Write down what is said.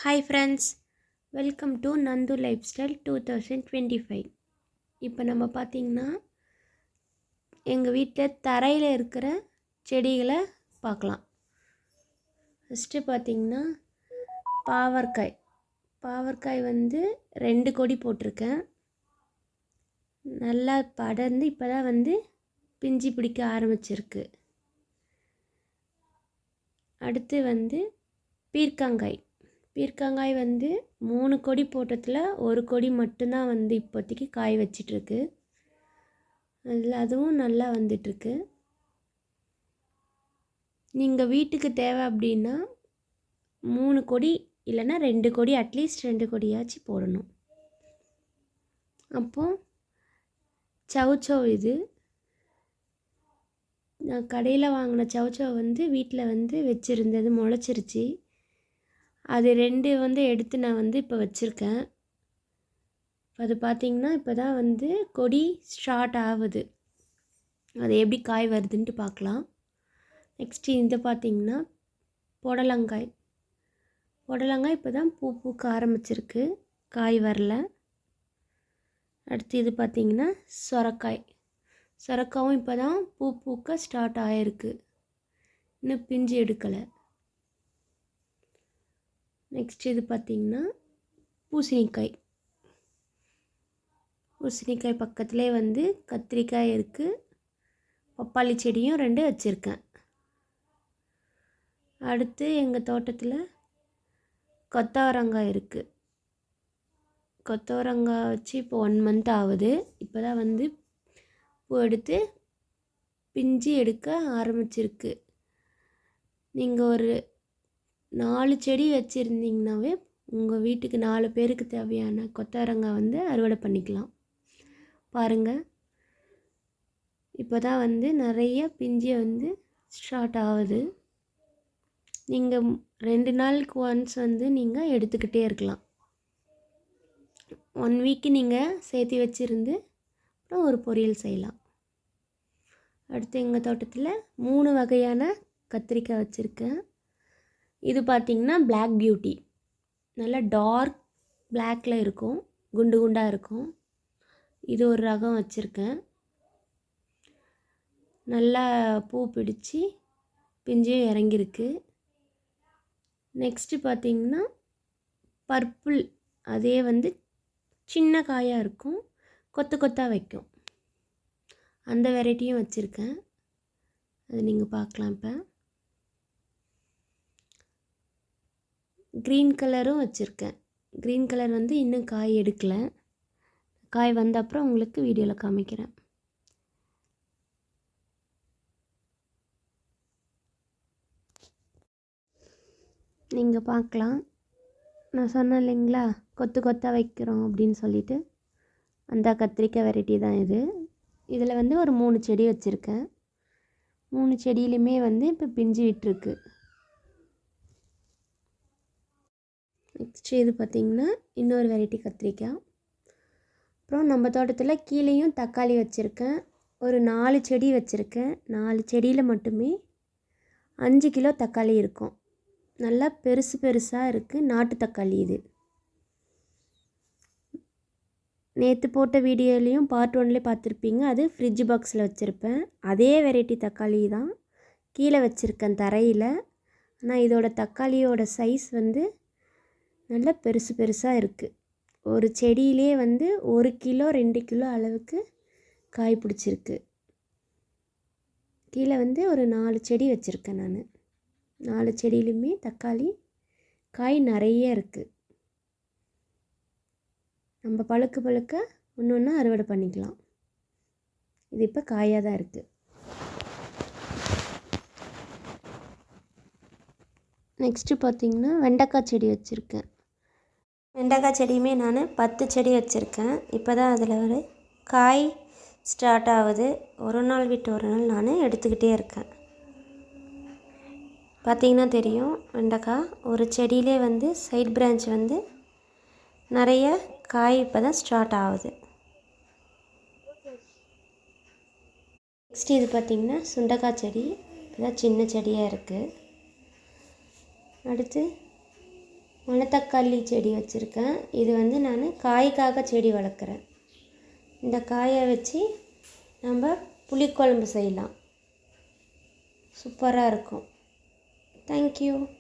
Hi friends, welcome to Nandu life style 2025. இப்போ நம்ம பார்த்திங்கன்னா எங்கள் வீட்டில் தரையில் இருக்கிற செடிகளை பார்க்கலாம். ஃபஸ்ட்டு பார்த்திங்கன்னா பாவற்காய் வந்து 2 கொடி போட்டிருக்கேன். நல்லா படர்ந்து இப்போ தான் வந்து பிஞ்சு பிடிக்க ஆரம்பிச்சிருக்கு. அடுத்து வந்து பீர்க்கங்காய் வந்து 3 கொடி போட்டதில் 1 கொடி மட்டும்தான் வந்து இப்போதைக்கு காய் வச்சிட்ருக்கு. அதுவும் நல்லா வந்துட்டுருக்கு. நீங்கள் வீட்டுக்கு தேவை அப்படின்னா 3 கொடி இல்லைன்னா 2 கொடி, அட்லீஸ்ட் 2 கொடியாச்சும் போடணும். அப்போது சவுச்சவ் இது நான் கடையில் வாங்கின சவுச்சவ் வந்து வீட்டில் வந்து வச்சுருந்தது, முளைச்சிருச்சு. அது 2 வந்து எடுத்து நான் வந்து இப்போ வச்சுருக்கேன். அது பார்த்திங்கன்னா இப்போ தான் வந்து கொடி ஸ்டார்ட் ஆகுது. அது எப்படி காய் வருதுன்ட்டு பார்க்கலாம். நெக்ஸ்ட்டு இது பார்த்திங்கன்னா புடலங்காய் இப்போ தான் பூ பூக்க ஆரம்பிச்சிருக்கு, காய் வரல. அடுத்து இது பார்த்திங்கன்னா சொரக்காயும் இப்போ தான் பூ பூக்க ஸ்டார்ட் ஆகிருக்கு, இன்னும் பிஞ்சு எடுக்கலை. நெக்ஸ்ட் இது பார்த்திங்கன்னா பூசணிக்காய் பக்கத்துலேயே வந்து கத்திரிக்காய் இருக்குது. பப்பாளி செடியும் 2 வச்சுருக்கேன். அடுத்து எங்கள் தோட்டத்தில் கொத்தவரங்காய் இருக்குது. கொத்தவரங்காய் வச்சு இப்போ 1 மந்த் ஆகுது. இப்போ தான் வந்து பூ எடுத்து பிஞ்சு எடுக்க ஆரம்பிச்சிருக்கு. நீங்கள் ஒரு 4 செடி வச்சுருந்தீங்கன்னாவே உங்கள் வீட்டுக்கு 4 பேருக்கு தேவையான கொத்தவரங்காய் வந்து அறுவடை பண்ணிக்கலாம். பாருங்கள், இப்போ தான் வந்து நிறைய பிஞ்சு வந்து ஸ்டார்ட் ஆகுது. நீங்கள் 2 நாளுக்கு ஒன்ஸ் வந்து நீங்கள் எடுத்துக்கிட்டே இருக்கலாம். 1 வீக்கு நீங்கள் சேர்த்து வச்சுருந்து அப்புறம் ஒரு பொரியல் செய்யலாம். அடுத்து எங்கள் தோட்டத்தில் 3 வகையான கத்திரிக்காய் வச்சுருக்கேன். இது பார்த்திங்கன்னா பிளாக் பியூட்டி, நல்லா டார்க் பிளாக்கில் இருக்கும், குண்டு குண்டாக இருக்கும். இது ஒரு ரகம் வச்சுருக்கேன். நல்லா பூ பிடிச்சி பிஞ்சும் இறங்கியிருக்கு. நெக்ஸ்ட்டு பார்த்திங்கன்னா பர்பிள், அதே வந்து சின்ன காயாக இருக்கும், கொத்தாக வைக்கும். அந்த வெரைட்டியும் வச்சுருக்கேன், அது நீங்கள் பார்க்கலாம். இப்போ க்ரீன் கலரும் வச்சுருக்கேன். க்ரீன் கலர் வந்து இன்னும் காய் எடுக்கலை. காய் வந்த அப்புறம் உங்களுக்கு வீடியோவில் காமிக்கிறேன். நீங்கள் பார்க்கலாம், நான் சொன்னேன் இல்லைங்களா கொத்தாக வைக்கிறோம் அப்படின்னு சொல்லிட்டு, அந்த கத்திரிக்காய் வெரைட்டி தான் இது. இதில் வந்து ஒரு 3 செடி வச்சுருக்கேன். 3 செடியிலுமே வந்து இப்போ பிஞ்சு விட்டுருக்கு. நெக்ஸ்ட்டு இது பார்த்திங்கன்னா இன்னொரு வெரைட்டி கத்திரிக்காய். அப்புறம் நம்ம தோட்டத்தில் கீழேயும் தக்காளி வச்சுருக்கேன். ஒரு 4 செடி வச்சுருக்கேன். 4 செடியில் மட்டுமே 5 கிலோ தக்காளி இருக்கும். நல்லா பெருசாக இருக்குது, நாட்டு தக்காளி இது. நேற்று போட்ட வீடியோலையும் பார்ட் 1லேயே பார்த்துருப்பீங்க, அது ஃப்ரிட்ஜ் பாக்ஸில் வச்சுருப்பேன். அதே வெரைட்டி தக்காளி தான் கீழே வச்சுருக்கேன் தரையில். ஆனால் இதோட தக்காளியோட சைஸ் வந்து நல்லா பெருசாக இருக்குது. ஒரு செடியிலே வந்து 1 கிலோ 2 கிலோ அளவுக்கு காய் பிடிச்சிருக்கு. கீழே வந்து ஒரு 4 செடி வச்சுருக்கேன் நான். 4 செடியிலுமே தக்காளி காய் நிறைய இருக்குது. நம்ம பழுக்க ஒன்று ஒன்றா அறுவடை பண்ணிக்கலாம். இது இப்போ காயாக தான் இருக்குது. நெக்ஸ்ட்டு பார்த்திங்கன்னா வெண்டைக்காய் செடி வச்சுருக்கேன். வெண்டைக்காய் செடியுமே நான் 10 செடி வச்சுருக்கேன். இப்போ தான் அதில் ஒரு காய் ஸ்டார்ட் ஆகுது. ஒரு நாள் விட்டு ஒரு நாள் நான் எடுத்துக்கிட்டே இருக்கேன். பார்த்திங்கன்னா தெரியும், வெண்டைக்காய் ஒரு செடியிலே வந்து சைட் பிரான்ச் வந்து நிறைய காய் இப்போ தான் ஸ்டார்ட் ஆகுது. நெக்ஸ்ட் இது பார்த்திங்கன்னா சுண்டைக்காய் செடி, இப்போ தான் சின்ன செடியாக இருக்குது. அடுத்து மணத்தக்காளி செடி வச்சுருக்கேன். இது வந்து நான் காய்க்காக செடி வளர்க்குறேன். இந்த காயை வச்சு நம்ம புளிக்குழம்பு செய்யலாம். சூப்பராக இருக்கும். தேங்க்யூ.